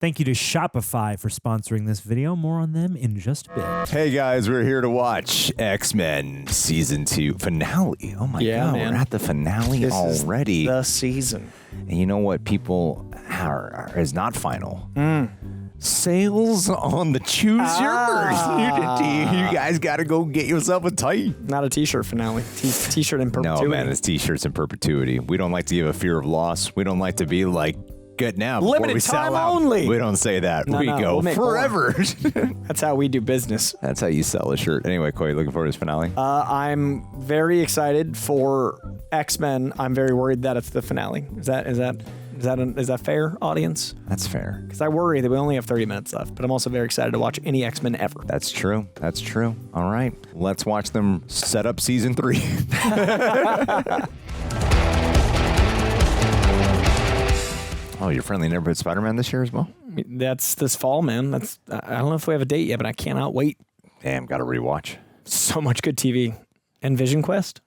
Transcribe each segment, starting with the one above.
Thank you to Shopify for sponsoring this video. More on them in just a bit. Hey guys, we're here to watch X-Men Season 2 finale. Oh my God, man. we're at the finale This already. is the season. And you know what people is not final? Sales on the Choose Your Mercy. You guys got to go get yourself a tie. Not a t-shirt finale. T-shirt in perpetuity. No, man, it's t-shirts in perpetuity. We don't like to give a fear of loss. We don't like to be like, good now. Limited we time sell out. only. We don't say that. No, we go we'll make forever. That's how we do business. That's how you sell a shirt. Anyway, Coy, looking forward to this finale. I'm very excited for X-Men. I'm very worried that it's the finale. Is that fair, audience? That's fair. Because I worry that we only have 30 minutes left, but I'm also very excited to watch any X-Men ever. That's true. That's true. All right. Let's watch them set up season 3. Oh, your friendly neighborhood Spider-Man this year as well? That's this fall, man. I don't know if we have a date yet, but I cannot wait. Damn, got to rewatch. So much good TV. And Vision Quest?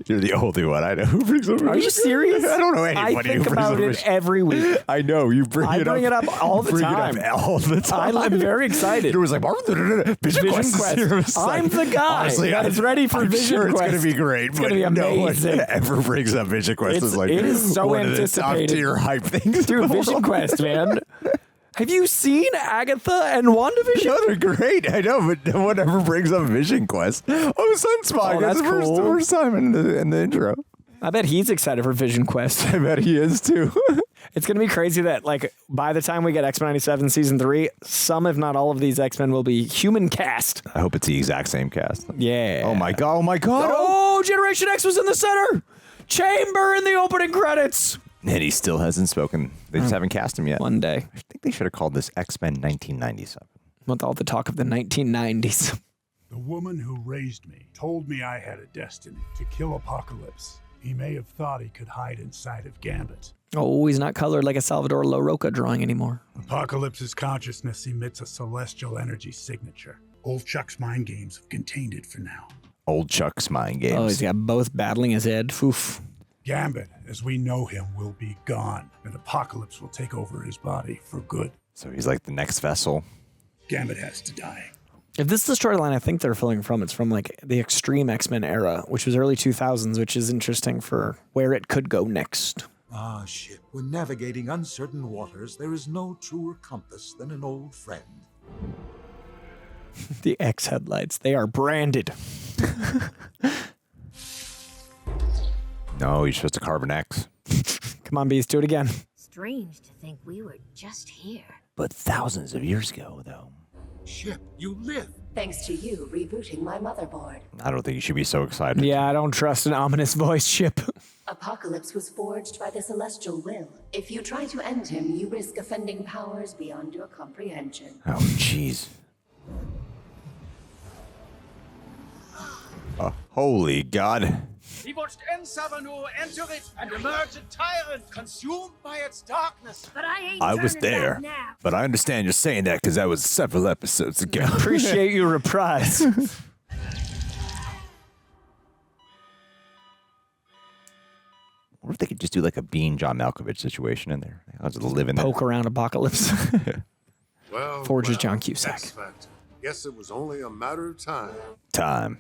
You're the only one I know who brings up. Are you serious? I don't know anybody I think who brings about up it every week. I know you bring I it up. bring it up all the time. All the time. I'm very excited. It was like Vision Quest. I'm the guy honestly, that is ready for I'm Vision sure Quest. It's going to be great. It's going to be amazing. No one ever brings up Vision Quest. It is so one anticipated. Of the top tier hype things. Dude, Vision Quest, man. Have you seen Agatha and WandaVision? No, they're great. I know, but no one ever brings up Vision Quest. Oh, Sunspot. Oh, that's the cool. first time in the intro. I bet he's excited for Vision Quest. I bet he is too. It's going to be crazy that like by the time we get X-Men 97 season 3, some if not all of these X-Men will be human cast. I hope it's the exact same cast. Yeah. Oh my God. Oh my God. Oh, Generation X was in the center. Chamber in the opening credits. And he still hasn't spoken. They just haven't cast him yet. One day. I think they should have called this X-Men 1997. With all the talk of the 1990s. The woman who raised me told me I had a destiny to kill Apocalypse. He may have thought he could hide inside of Gambit. Oh, he's not colored like a Salvador LaRocca drawing anymore. Apocalypse's consciousness emits a celestial energy signature. Old Chuck's mind games have contained it for now. Old Chuck's mind games. Oh, he's got both battling his head. Oof. Gambit, as we know him, will be gone, and Apocalypse will take over his body for good. So he's like the next vessel. Gambit has to die. If this is the storyline I think they're filling from, it's from like the Extreme X-Men era, which was early 2000s, which is interesting for where it could go next. Ah, ship. When navigating uncertain waters, there is no truer compass than an old friend. The X headlights, they are branded. No, you're supposed to carve an X. Come on, Beast, do it again. Strange to think we were just here. But thousands of years ago, though. Ship, you live. Thanks to you rebooting my motherboard. I don't think you should be so excited. Yeah, I don't trust an ominous voice ship. Apocalypse was forged by the celestial will. If you try to end him, you risk offending powers beyond your comprehension. Oh, jeez. Holy God. He watched Ensavanu enter it and emerge a tyrant consumed by its darkness. But I ain't I was turning there, back now. but I understand you're saying that because that was several episodes ago. Appreciate your reprise. What if they could just do like a Bean John Malkovich situation in there? I'll just live in there. Poke around Apocalypse. Well, Forges John Cusack. X-Factor. Guess it was only a matter of time. Time.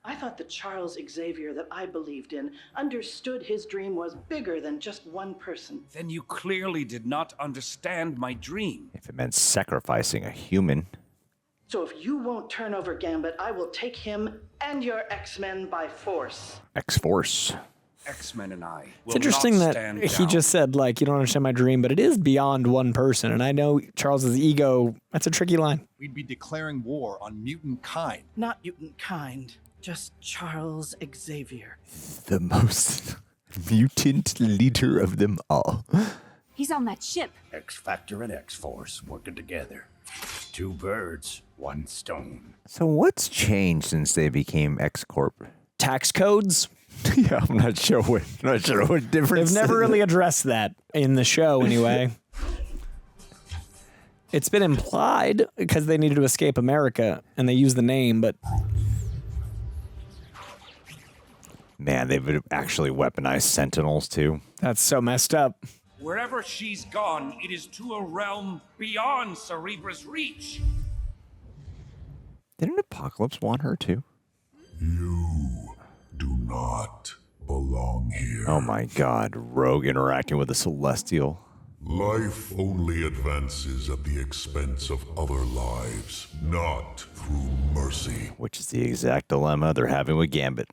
I thought the Charles Xavier that I believed in understood his dream was bigger than just one person. Then you clearly did not understand my dream. If it meant sacrificing a human. So if you won't turn over Gambit, I will take him and your X-Men by force. X-Force. X-Men and I will It's interesting not that stand he down. just said, like, you don't understand my dream, but it is beyond one person. And I know Charles's ego, that's a tricky line. We'd be declaring war on mutant kind. Not mutant kind, just Charles Xavier. The most mutant leader of them all. He's on that ship. X-Factor and X-Force working together. Two birds, one stone. So what's changed since they became X-Corp? Tax codes? Yeah, I'm not sure what difference. They've never really addressed that in the show, anyway. It's been implied because they needed to escape America, and they used the name, but... Man, they've actually weaponized Sentinels, too. That's so messed up. Wherever she's gone, it is to a realm beyond Cerebra's reach. Didn't Apocalypse want her too? You do not belong here. Oh my god, Rogue interacting with a Celestial. Life only advances at the expense of other lives, not through mercy. Which is the exact dilemma they're having with Gambit.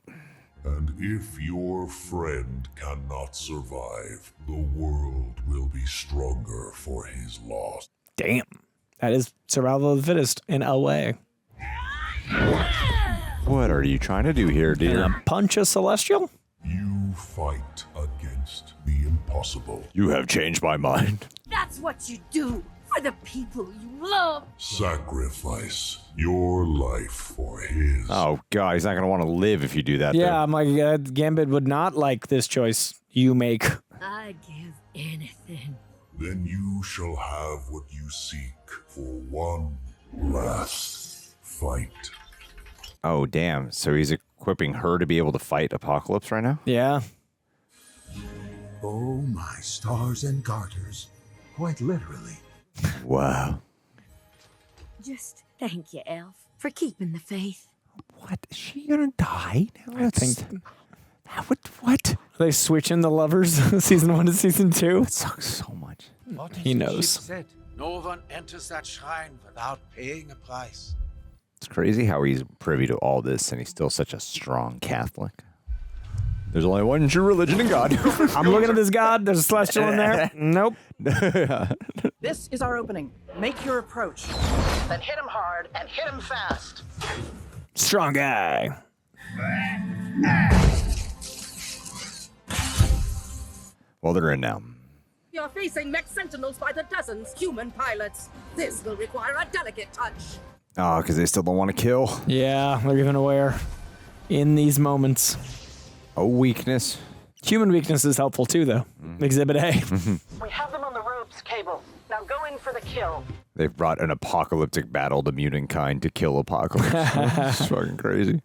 And if your friend cannot survive, the world will be stronger for his loss. Damn. That is survival of the fittest in a way. What are you trying to do here, dear? Punch a Celestial? You fight against the impossible. You have changed my mind. That's what you do for the people you love. Sacrifice your life for his. Oh god, he's not gonna want to live if you do that. Yeah, though. I'm like, Gambit would not like this choice you make. I'd give anything. Then you shall have what you seek for one last fight. Oh damn, so he's equipping her to be able to fight Apocalypse right now? Yeah. Oh, my stars and garters. Quite literally. Wow. Just thank you, Elf, for keeping the faith. What? Is she gonna die now? I think. What? Are they switching the lovers season 1 to season 2? That sucks so much. He knows. Said, no one enters that shrine without paying a price. It's crazy how he's privy to all this and he's still such a strong Catholic. There's only one true religion in God. I'm looking at this god. There's a Celestial in there. Nope. This is our opening. Make your approach. Then hit him hard and hit him fast. Strong guy. Well, they're in now. You're facing mech sentinels by the dozens, human pilots. This will require a delicate touch. Oh, because they still don't want to kill. Yeah, they're even aware in these moments. Oh, weakness. Human weakness is helpful too, though. Exhibit A. We have them on the ropes, Cable. Now go in for the kill. They've brought an apocalyptic battle to mutant kind to kill Apocalypse. It's fucking crazy.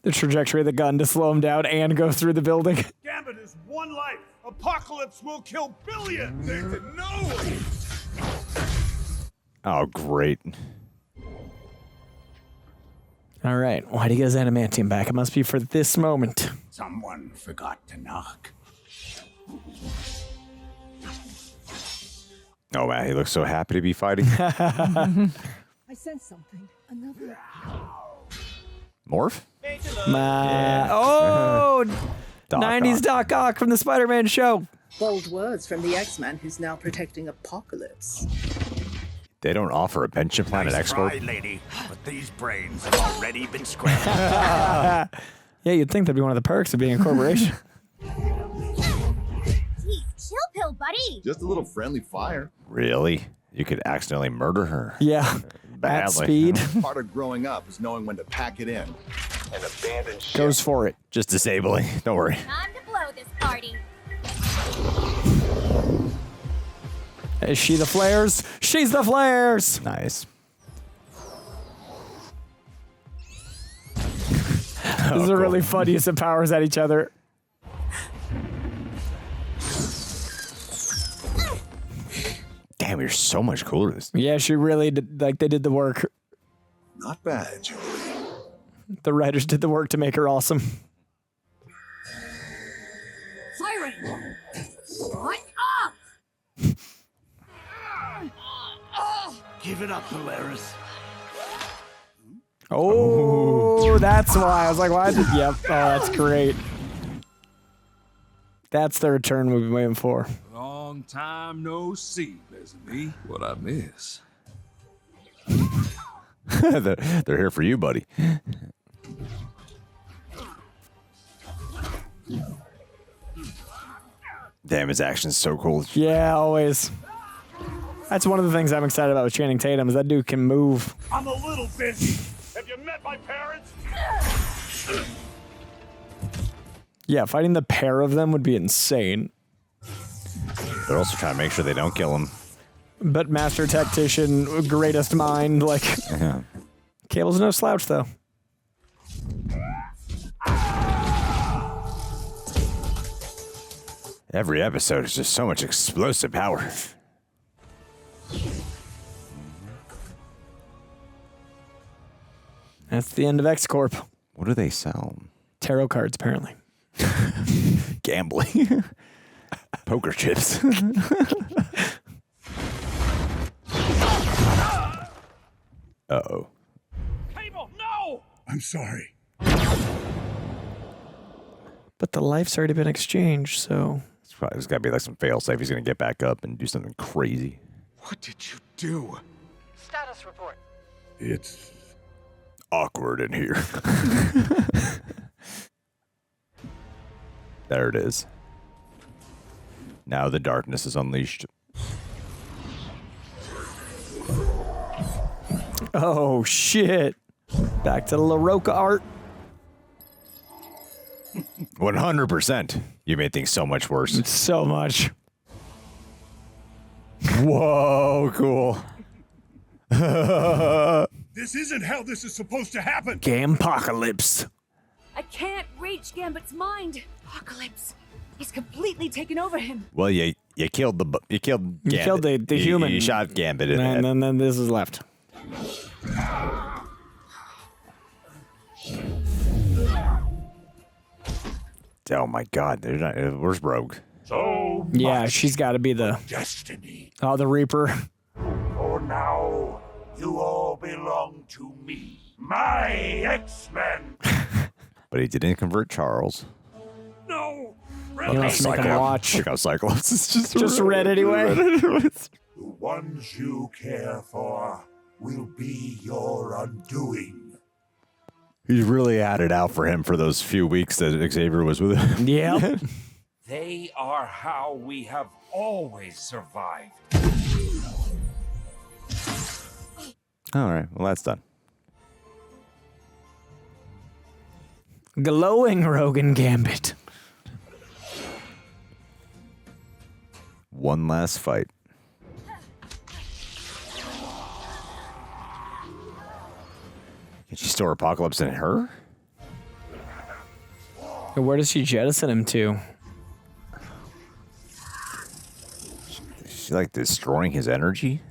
The trajectory of the gun to slow him down and go through the building. Gambit is one life. Apocalypse will kill billions. No! Oh, great. All right. Why'd he get his adamantium back? It must be for this moment. Someone forgot to knock. Oh, man, he looks so happy to be fighting. I sense something. Another. Morph? Oh! Doc 90s Ock. Doc Ock from the Spider-Man show. Bold words from the X-Man who's now protecting Apocalypse. They don't offer a pension plan at X-Corp? Try, lady, but these brains have already been scrambled. Yeah, you'd think that'd be one of the perks of being a corporation. Jeez, chill pill, buddy. Just a little friendly fire. Really? You could accidentally murder her. Yeah. Badly. At speed. Part of growing up is knowing when to pack it in. An abandoned ship. Goes for it. Just disabling. Don't worry. Time to blow this party. Is she the flares? She's the flares! Nice. This is a really fun use of powers at each other. Damn, you're so much cooler this. Yeah, she really did, like they did the work. Not bad, Julie. The writers did the work to make her awesome. Siren! What up? Give it up, Polaris. Oh, that's why. I was like, why? Yep. Oh, that's great. That's the return we've been waiting for. Long time no see, Bessie. What I miss. They're here for you, buddy. Damn, his action's so cool. Yeah, always. That's one of the things I'm excited about with Channing Tatum is that dude can move. I'm a little busy. Have you met my parents? Yeah, fighting the pair of them would be insane. They're also trying to make sure they don't kill him. But master tactician, greatest mind, like... Yeah. Cable's no slouch, though. Every episode is just so much explosive power. That's the end of X-Corp. What do they sell? Tarot cards, apparently. Gambling. Poker chips. Uh-oh. Cable, no! I'm sorry. But the life's already been exchanged, so... There's got to be like some fail-safe. He's going to get back up and do something crazy. What did you do? Status report. It's awkward in here. There it is. Now the darkness is unleashed. Oh, shit. Back to the LaRocca art. 100%. You made things so much worse. So much. Whoa, cool. This isn't how this is supposed to happen. Gampocalypse. I can't reach Gambit's mind. Apocalypse. He's completely taken over him. Well, you killed Gambit. You killed the human. You shot Gambit in the head. And then this is left. Oh my God! Where's Rogue? So yeah, she's got to be the destiny. Oh, the Reaper. For now, you all belong to me, my X-Men. But he didn't convert Charles. No, He wants to make him watch. Check out Cyclops. It's Just red anyway. The ones you care for will be your undoing. He really added out for him for those few weeks that Xavier was with him. Yeah. They are how we have always survived. All right, well, that's done. Glowing Rogan Gambit. One last fight. Can she store Apocalypse in her? Where does she jettison him to? She like destroying his energy?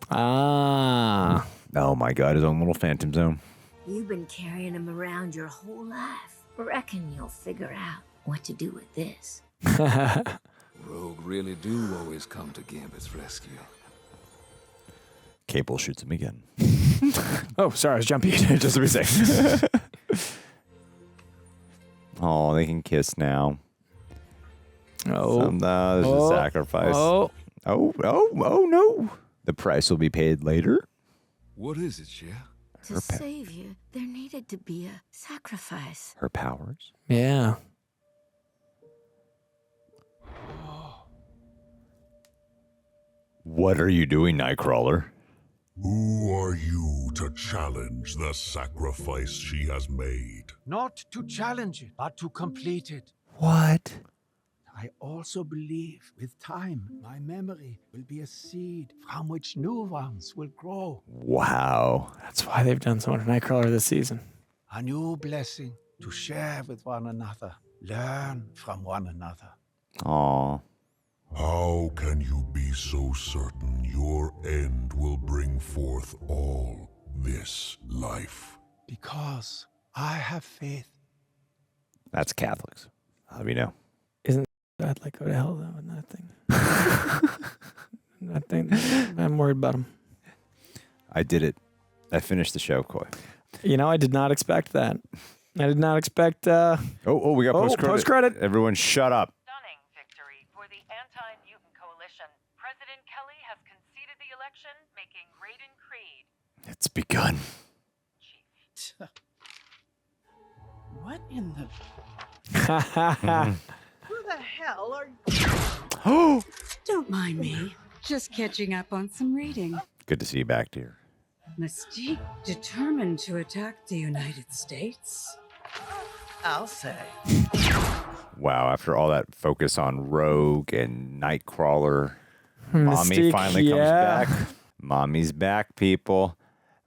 Ah. Oh my God, his own little phantom zone. You've been carrying him around your whole life. Reckon you'll figure out what to do with this. Rogue really do always come to Gambit's rescue. Cable shoots him again. Oh, sorry, I was jumping. Just to be safe. Oh, they can kiss now. Oh. There's a sacrifice. Oh. Oh, no. The price will be paid later. What is it, Cher? To save you, there needed to be a sacrifice. Her powers? Yeah. What are you doing, Nightcrawler? Who are you to challenge the sacrifice she has made? Not to challenge it, but to complete it. What? I also believe with time, my memory will be a seed from which new ones will grow. Wow. That's why they've done so much Nightcrawler this season. A new blessing to share with one another, learn from one another. Aw. How can you be so certain your end will bring forth all this life? Because I have faith. That's Catholics. How do we know? Isn't that like go to hell though in that thing? That thing. I'm worried about him. I did it. I finished the show, Coy. You know, I did not expect that. I did not expect. We got post-credit. Post-credit. Everyone shut up. Stunning victory for the anti-mutant coalition. President Kelly has conceded the election, making Raiden Creed. It's begun. What in the... Mm-hmm. Who the hell are Oh! Don't mind me. Just catching up on some reading. Good to see you back, dear. Mystique determined to attack the United States? I'll say. Wow, after all that focus on Rogue and Nightcrawler, Mommy Mystique, finally comes yeah. back. Mommy's back, people.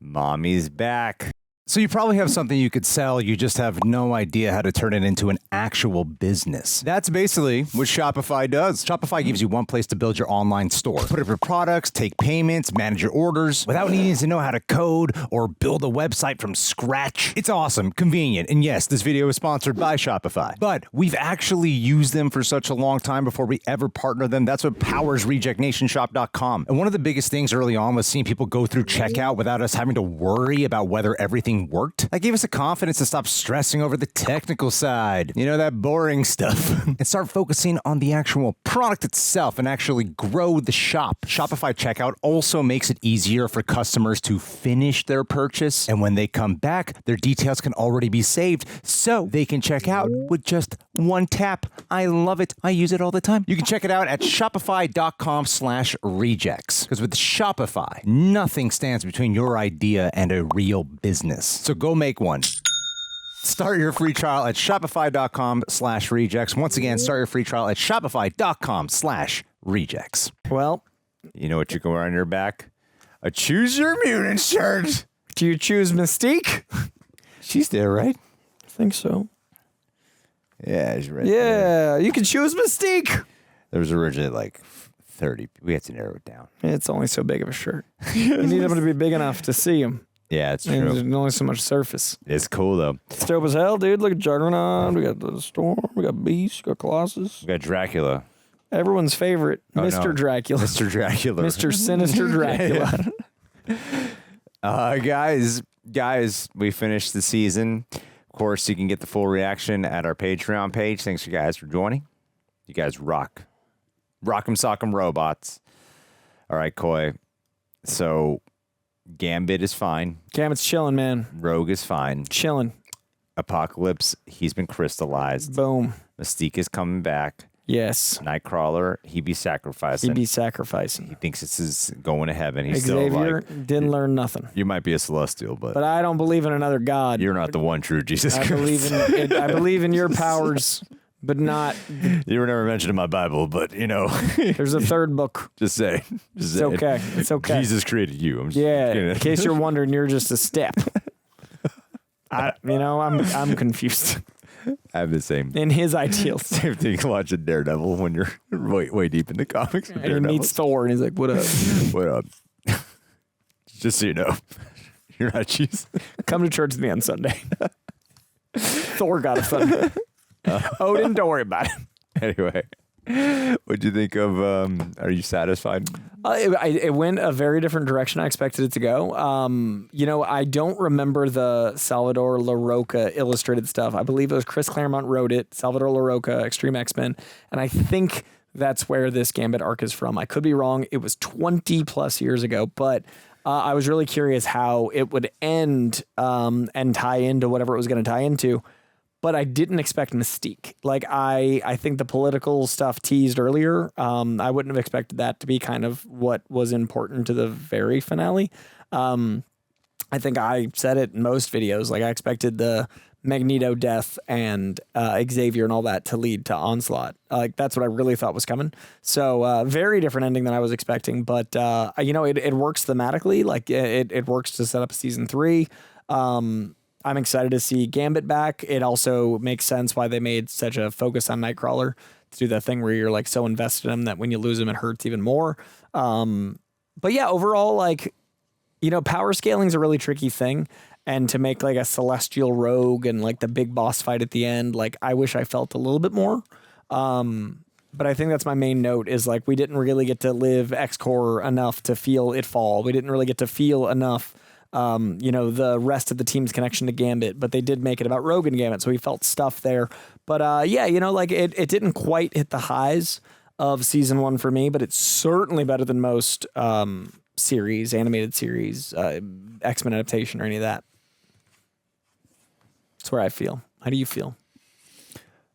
Mommy's back. So you probably have something you could sell, you just have no idea how to turn it into an actual business. That's basically what Shopify does. Shopify gives you one place to build your online store. Put up your products, take payments, manage your orders, without needing to know how to code or build a website from scratch. It's awesome, convenient, and yes, this video is sponsored by Shopify. But we've actually used them for such a long time before we ever partner them. That's what powers RejectNationShop.com. And one of the biggest things early on was seeing people go through checkout without us having to worry about whether everything worked. That gave us the confidence to stop stressing over the technical side, you know, that boring stuff, and start focusing on the actual product itself and actually grow the shop. Shopify checkout also makes it easier for customers to finish their purchase, and when they come back, their details can already be saved so they can check out with just one tap. I love it. I use it all the time. You can check it out at shopify.com/rejects, because with Shopify, nothing stands between your idea and a real business. So go make one. Start your free trial at shopify.com/rejects. Once again, start your free trial at shopify.com/rejects. Well, you know what you can wear on your back? A Choose Your Mutant shirt. Do you choose Mystique? She's there, right? I think so. Yeah, she's right. Yeah, you can choose Mystique. There was originally like 30. We had to narrow it down. It's only so big of a shirt. You need them to be big enough to see them. Yeah, it's And true. there's only so much surface. It's cool, though. It's dope as hell, dude. Look at Juggernaut. We got the Storm. We got Beast. We got Colossus. We got Dracula. Everyone's favorite, Mr. No. Dracula. Mr. Dracula. Mr. Sinister Dracula. Guys, we finished the season. Of course, you can get the full reaction at our Patreon page. Thanks, you guys, for joining. You guys rock. Rock'em sock'em robots. All right, Coy. So, Gambit is fine. Gambit's chilling, man. Rogue is fine. Chilling. Apocalypse, he's been crystallized. Boom. Mystique is coming back. Yes. Nightcrawler, he be sacrificing. He'd be sacrificing. He thinks this is going to heaven. He's Xavier still like, didn't learn nothing. you might be a celestial, but But I don't believe in another god. you're not the one true Jesus Christ. I believe in your powers, but not. You were never mentioned in my Bible, but you know. There's a third book. Just say. It's okay. It's okay. Jesus created you. I'm just Yeah. In case you're wondering, you're just a step. I'm confused. I have the same. In his ideals. Same thing watching Daredevil when you're way deep in the comics. And he meets Thor and he's like, what up? What up? Just so you know, you're not Jesus. Come to church with me on Sunday. Thor got a Sunday. Odin, don't worry about it. Anyway, what'd you think of, are you satisfied? It went a very different direction I expected it to go. I don't remember the Salvador LaRocca illustrated stuff. I believe it was Chris Claremont wrote it, Salvador LaRocca, Extreme X-Men, and I think that's where this Gambit arc is from. I could be wrong. It was 20 plus years ago, but I was really curious how it would end and tie into whatever it was going to tie into. But I didn't expect Mystique. Like, I think the political stuff teased earlier, I wouldn't have expected that to be kind of what was important to the very finale. I think I said it in most videos. Like, I expected the Magneto death and Xavier and all that to lead to Onslaught. Like, that's what I really thought was coming. So, very different ending than I was expecting. But, it works thematically. Like, it works to set up season 3. I'm excited to see Gambit back. It also makes sense why they made such a focus on Nightcrawler to do that thing where you're like so invested in him that when you lose him, it hurts even more. But yeah, overall, power scaling is a really tricky thing. And to make like a celestial rogue and like the big boss fight at the end, like I wish I felt a little bit more. But I think that's my main note is like, we didn't really get to live X-Core enough to feel it fall. We didn't really get to feel enough the rest of the team's connection to Gambit, but they did make it about Rogue and Gambit, so we felt stuff there. But it didn't quite hit the highs of season 1 for me, but it's certainly better than most animated series, X-Men adaptation or any of that. That's where I feel. How do you feel?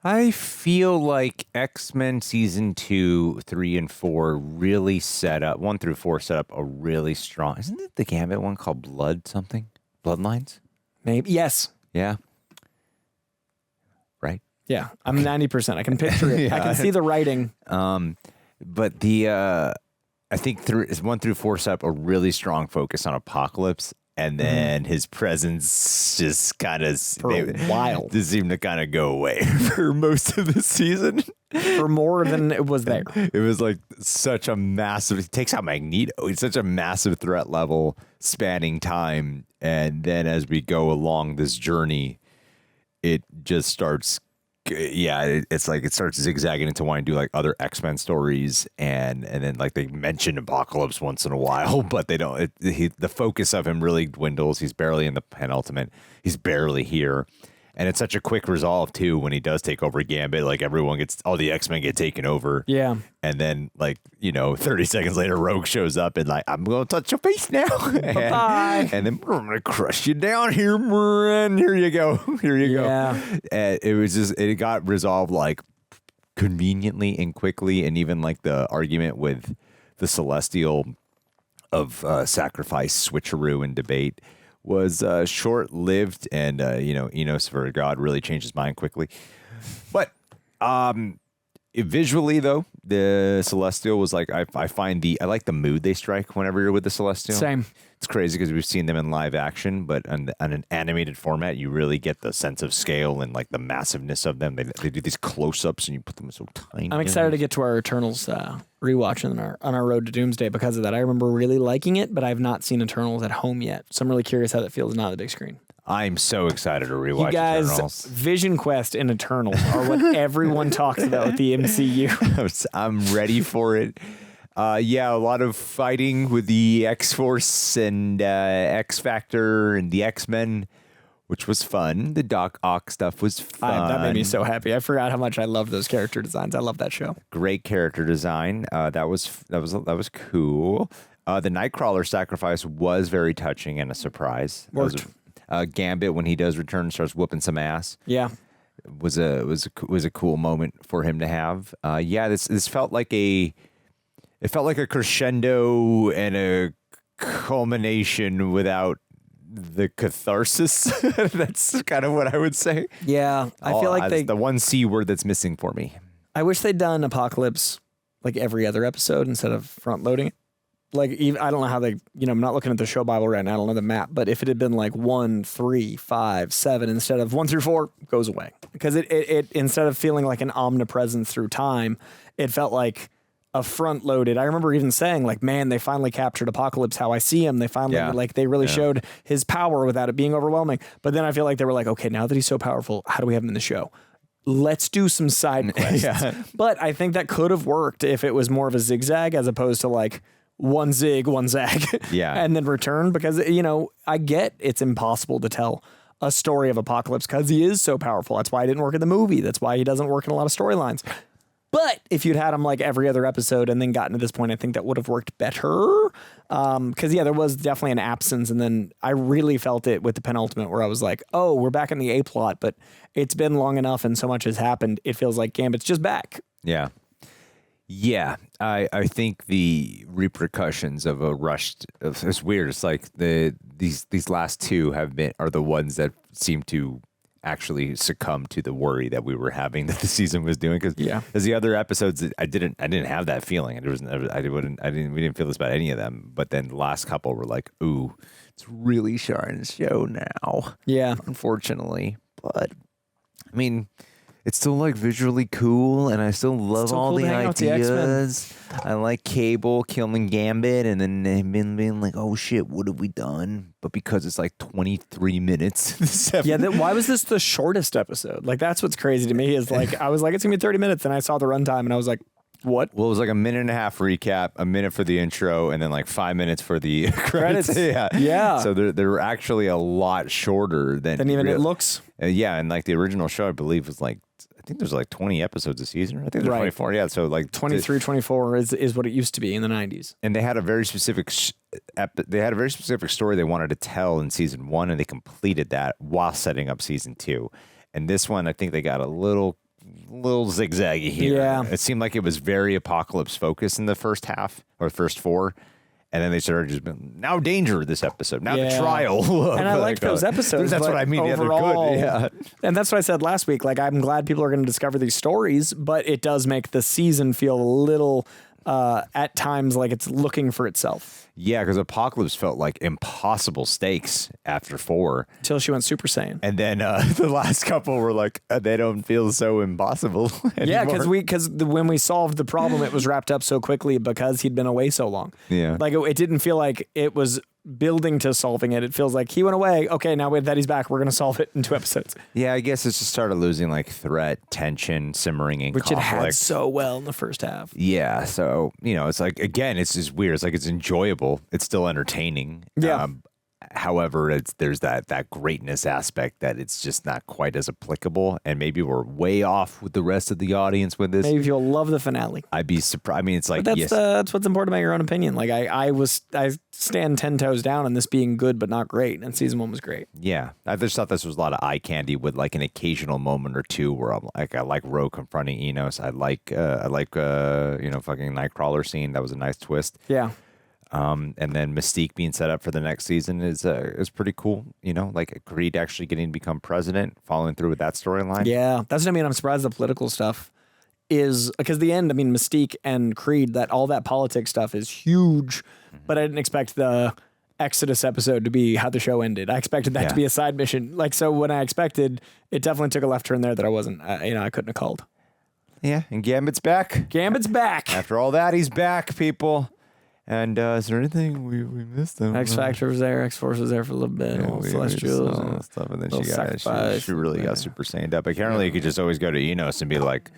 I feel like X-Men season 2, 3, and 4 really set up, 1 through 4 set up a really strong, isn't it the Gambit one called Blood something? Bloodlines? Maybe. Yes. Yeah. Right? Yeah. I'm 90%. I can picture it. Yeah. I can see the writing. But I think 1 through 4 set up a really strong focus on Apocalypse. and then his presence just kind of wild just seemed to kind of go away for most of the season. For more than it was there. It was like such a massive, it takes out Magneto. It's such a massive threat level spanning time. And then as we go along this journey, it just starts, it's like it starts zigzagging into wanting to do like other X-Men stories. And then like they mention Apocalypse once in a while, but they don't, the focus of him really dwindles. He's barely in the penultimate. He's barely here. And it's such a quick resolve, too, when he does take over Gambit. Like, all the X-Men get taken over. Yeah. And then, 30 seconds later, Rogue shows up and, I'm going to touch your face now. Bye-bye. And then I'm going to crush you down here, and here you go. Here you go. And it was just, it got resolved, conveniently and quickly. And even, the argument with the Celestial of sacrifice, switcheroo, and debate was short-lived, and Enos for God really changed his mind quickly. But visually, though, the Celestial was I like the mood they strike whenever you're with the Celestial. Same. It's crazy because we've seen them in live action, but on an animated format, you really get the sense of scale and the massiveness of them. They do these close-ups, and you put them so tiny. I'm excited to get to our Eternals rewatch on our road to Doomsday because of that. I remember really liking it, but I've not seen Eternals at home yet, so I'm really curious how that feels not on the big screen. I'm so excited to rewatch You guys, Eternals. Vision Quest and Eternals are what everyone talks about with the MCU. I'm ready for it. A lot of fighting with the X-Force and X-Factor and the X-Men, which was fun. The Doc Ock stuff was fun. That made me so happy. I forgot how much I loved those character designs. I love that show. Great character design. That was cool. The Nightcrawler sacrifice was very touching and a surprise. Worked. Gambit, when he does return, starts whooping some ass. Yeah. Was a cool moment for him to have. This felt like a crescendo and a culmination without the catharsis. That's kind of what I would say. Yeah, I feel like the one C word that's missing for me. I wish they'd done Apocalypse every other episode instead of front loading it. I don't know how they, I'm not looking at the show Bible right now. I don't know the map, but if it had been 1, 3, 5, 7 instead of 1 through 4, goes away because it instead of feeling like an omnipresence through time, it felt like a front loaded. I remember even saying man, they finally captured Apocalypse how I see him. They finally they really showed his power without it being overwhelming. But then I feel like they were okay, now that he's so powerful, how do we have him in the show? Let's do some side quests. But I think that could have worked if it was more of a zigzag as opposed to one zig, one zag, and then return because, I get it's impossible to tell a story of Apocalypse because he is so powerful. That's why he didn't work in the movie. That's why he doesn't work in a lot of storylines. But if you'd had him every other episode and then gotten to this point, I think that would have worked better. Because, there was definitely an absence. And then I really felt it with the penultimate where I was oh, we're back in the A plot, but it's been long enough and so much has happened. It feels like Gambit's just back. Yeah. Yeah, I think the repercussions of a rushed, it's weird. It's these last two are the ones that seem to actually succumb to the worry that we were having that the season was doing. Because the other episodes, I didn't have that feeling. We didn't feel this about any of them. But then the last couple were ooh, it's really starting to show now. Yeah, unfortunately, but I mean. It's still visually cool, and I still love all the ideas. I like Cable killing Gambit, and then being oh shit, what have we done? But because it's 23 minutes. Why was this the shortest episode? That's what's crazy to me is I was it's gonna be 30 minutes, and I saw the runtime, and I was what? Well, it was a minute and a half recap, a minute for the intro, and then 5 minutes for the credits. Yeah. So they're actually a lot shorter than even it looks. And the original show, I believe, was I think there's 20 episodes a season. I think there's 24. Yeah, so 23, 24 is what it used to be in the 90s. And they had a very specific story they wanted to tell in season 1, and they completed that while setting up season 2. And this one, I think they got a little zigzaggy here. Yeah. It seemed like it was very Apocalypse focused in the first half or first 4. And then they started just now danger this episode, now the trial. And I liked those episodes. That's what I mean. Overall, they're good. And that's what I said last week. I'm glad people are going to discover these stories, but it does make the season feel a little at times like it's looking for itself. Yeah, because Apocalypse felt like impossible stakes after 4. Until she went Super Saiyan. And then the last couple were like, they don't feel so impossible Yeah, anymore. because when we solved the problem, it was wrapped up so quickly because he'd been away so long. Yeah. Like it didn't feel like it was building to solving it. It feels like he went away. Okay, now that he's back, we're going to solve it in 2 episodes. Yeah, I guess it's just started losing like threat, tension, simmering, and Which conflict. it had so well in the first half. Yeah, so, it's like, again, it's just weird. It's like it's enjoyable. It's still entertaining. Yeah. However, there's that greatness aspect that it's just not quite as applicable, and maybe we're way off with the rest of the audience with this. Maybe you'll love the finale. I'd be surprised. I mean, it's like, But yes. that's what's important about your own opinion. Like I stand 10 toes down on this being good but not great, and season 1 was great. Yeah, I just thought this was a lot of eye candy with like an occasional moment or two where I'm like, I like Ro confronting Enos. I like fucking Nightcrawler scene. That was a nice twist. Yeah. And then Mystique being set up for the next season is pretty cool. Like Creed actually getting to become president, following through with that storyline. Yeah, that's what I mean. I'm surprised the political stuff is because the end. I mean, Mystique and Creed, all that politics stuff is huge, but I didn't expect the Exodus episode to be how the show ended. I expected that to be a side mission. Like, so when I expected, it definitely took a left turn there that I wasn't. I couldn't have called. Yeah, and Gambit's back. Gambit's back. After all that, he's back, people. And is there anything we missed? X Factor was there. X Force was there for a little bit. All Celestials and stuff, and then Sacrifice. she really got Super Saiyaned up. Apparently, you could just always go to Enos and be like,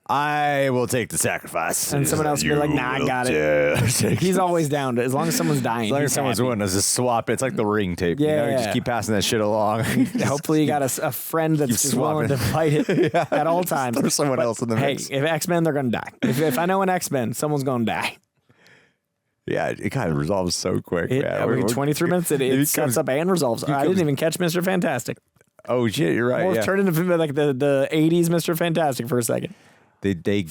"I will take the sacrifice," and someone else would be like, "Nah, I got it." He's always down to as long as someone's dying. As long as someone's winning, just swap it. It's like the ring tape. Yeah, you just keep passing that shit along. Hopefully, you got a friend that's just willing to fight it at all times. There's someone else in the mix. Hey, if X-Men, they're gonna die. If I know an X-Men, someone's gonna die. Yeah, it kind of resolves so quick, man. 23 minutes, it sets up and resolves. I didn't even catch Mr. Fantastic. Oh, shit, you're right. Turned into like the 80s Mr. Fantastic for a second. They do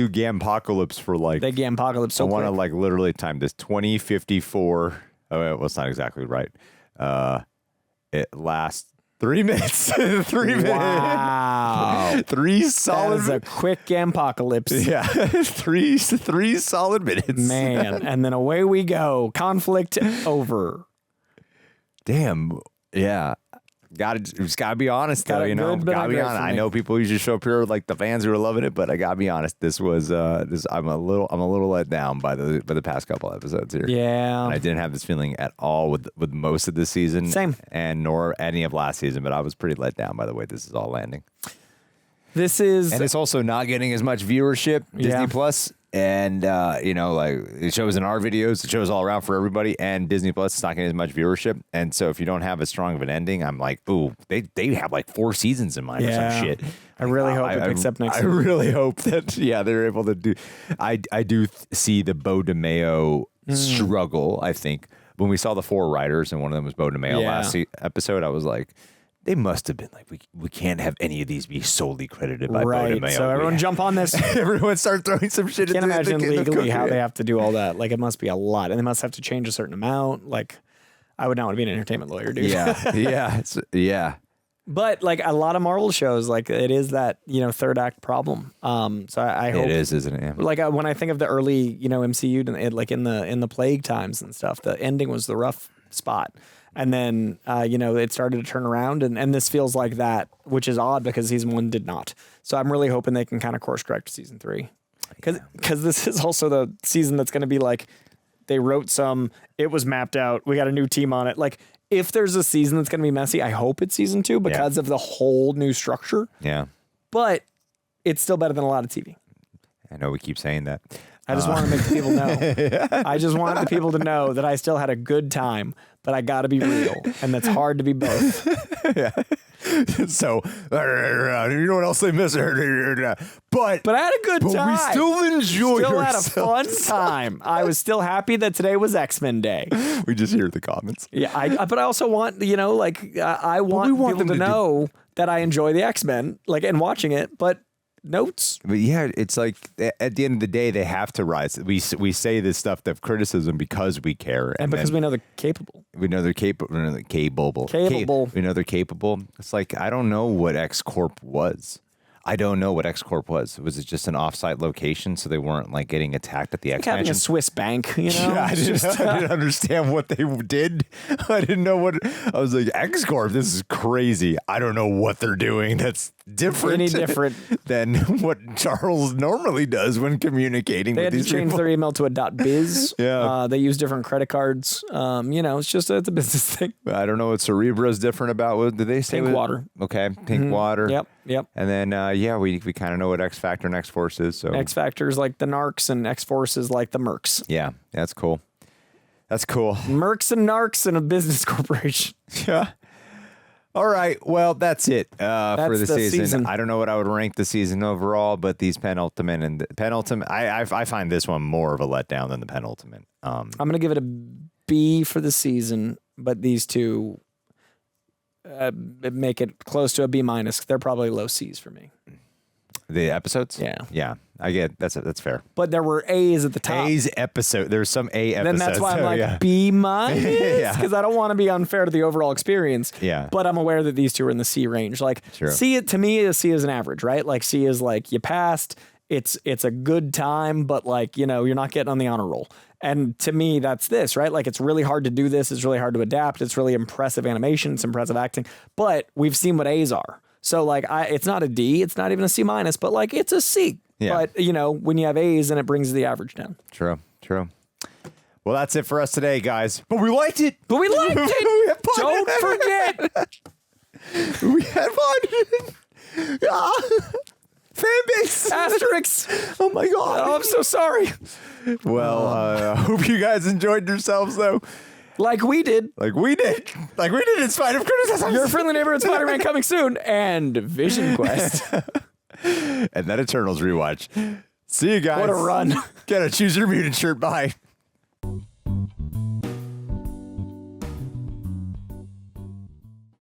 Gampocalypse for like... They Gampocalypse so I want to like literally time this. 2054. Oh, well, it's not exactly right. It lasts 3 minutes. 3 minutes. Wow. 3 solid. That is a quick Gampocalypse. Yeah. three solid minutes. Man. And then away we go. Conflict over. Damn. Yeah. Just gotta be honest though, Gotta be honest. I know people usually show up here like the fans who are loving it, but I gotta be honest. This was I'm a little let down by the past couple episodes here. Yeah. And I didn't have this feeling at all with most of this season. Same. And nor any of last season, but I was pretty let down by the way this is all landing. And it's also not getting as much viewership, Disney Plus. And, like it shows in our videos, it shows all around for everybody, and Disney Plus is not getting as much viewership. And so if you don't have as strong of an ending, I'm like, ooh, they have like 4 seasons in mind or some shit. I really hope it picks up next season. I really hope that, they're able to do. I do see the Beau DeMayo struggle, I think. When we saw the 4 writers, and one of them was Beau DeMayo last episode, I was like, they must have been like, we can't have any of these be solely credited by Beau DeMayo. So everyone jump on this. Everyone start throwing some shit. Can't imagine legally how they have to do all that. Like it must be a lot, and they must have to change a certain amount. Like I would not want to be an entertainment lawyer, dude. Yeah. But like a lot of Marvel shows, like it is that third act problem. So I hope it is, isn't it? Yeah. Like when I think of the early MCU, like in the plague times and stuff, the ending was the rough spot. And then, it started to turn around, and this feels like that, which is odd because season 1 did not. So I'm really hoping they can kind of course correct season 3. Because this is also the season that's going to be like, they wrote it was mapped out, we got a new team on it. Like, if there's a season that's going to be messy, I hope it's season 2 because of the whole new structure. Yeah. But it's still better than a lot of TV. I know we keep saying that. I just want to make the people know. I just want the people to know that I still had a good time, but I got to be real, and that's hard to be both. So, you know what else they miss? But I had a good time. We still enjoyed Still had a fun time. I was still happy that today was X-Men Day. We just hear the comments. Yeah, but I also want, I want people to know that I enjoy the X-Men, and watching it, but notes. But yeah, it's like at the end of the day, they have to rise. We say this stuff of criticism because we care, and because we know they're capable. We know they're capable. We know they're capable. We know they're capable. It's like I don't know what X Corp was. I don't know what X-Corp was. Was it just an off-site location so they weren't like getting attacked at the X Having Mansion? a Swiss bank, you know? Yeah, I didn't understand what they did. I didn't know what. I was like, X-Corp, this is crazy. I don't know what they're doing that's different. Any different than what Charles normally does when communicating They with had to these change people. their email to a .biz. Yeah. They use different credit cards. It's a business thing. I don't know what Cerebra's different about. What did they say? Pink water. Okay, pink water. Yep. And then, we kind of know what X Factor and X Force is. So X Factor is like the Narcs and X Force is like the Mercs. Yeah, that's cool. That's cool. Mercs and Narcs in a business corporation. Yeah. All right. Well, that's it for the season. I don't know what I would rank the season overall, but these penultimate and penultimate, I find this one more of a letdown than the penultimate. I'm going to give it a B for the season, but these two make it close to a B minus. They're probably low C's for me. The episodes? Yeah. Yeah. I get that's fair. But there were A's at the top. A's episode. There's some A episodes. Then that's why I'm like yeah. B minus Yeah. because I don't want to be unfair to the overall experience. Yeah. But I'm aware that these two are in the C range. Like True. C, to me, a C is an average, right? Like C is like you passed. It's a good time, but like you're not getting on the honor roll. And to me, that's this, right? Like it's really hard to do this. It's really hard to adapt. It's really impressive animation. It's impressive acting. But we've seen what A's are. So like it's not a D. It's not even a C minus. But like it's a C. Yeah. But when you have A's, then it brings the average down. True. Well, that's it for us today, guys. But we liked it. Don't forget. We had fun. Fan base. Asterix. Oh my God. Oh, I'm so sorry. Well, I hope you guys enjoyed yourselves, though. Like we did. Like we did in spite of criticism. Your friendly neighborhood Spider-Man coming soon. And Vision Quest. And that Eternals rewatch. See you guys. What a run. Gotta choose your mutant shirt. Bye.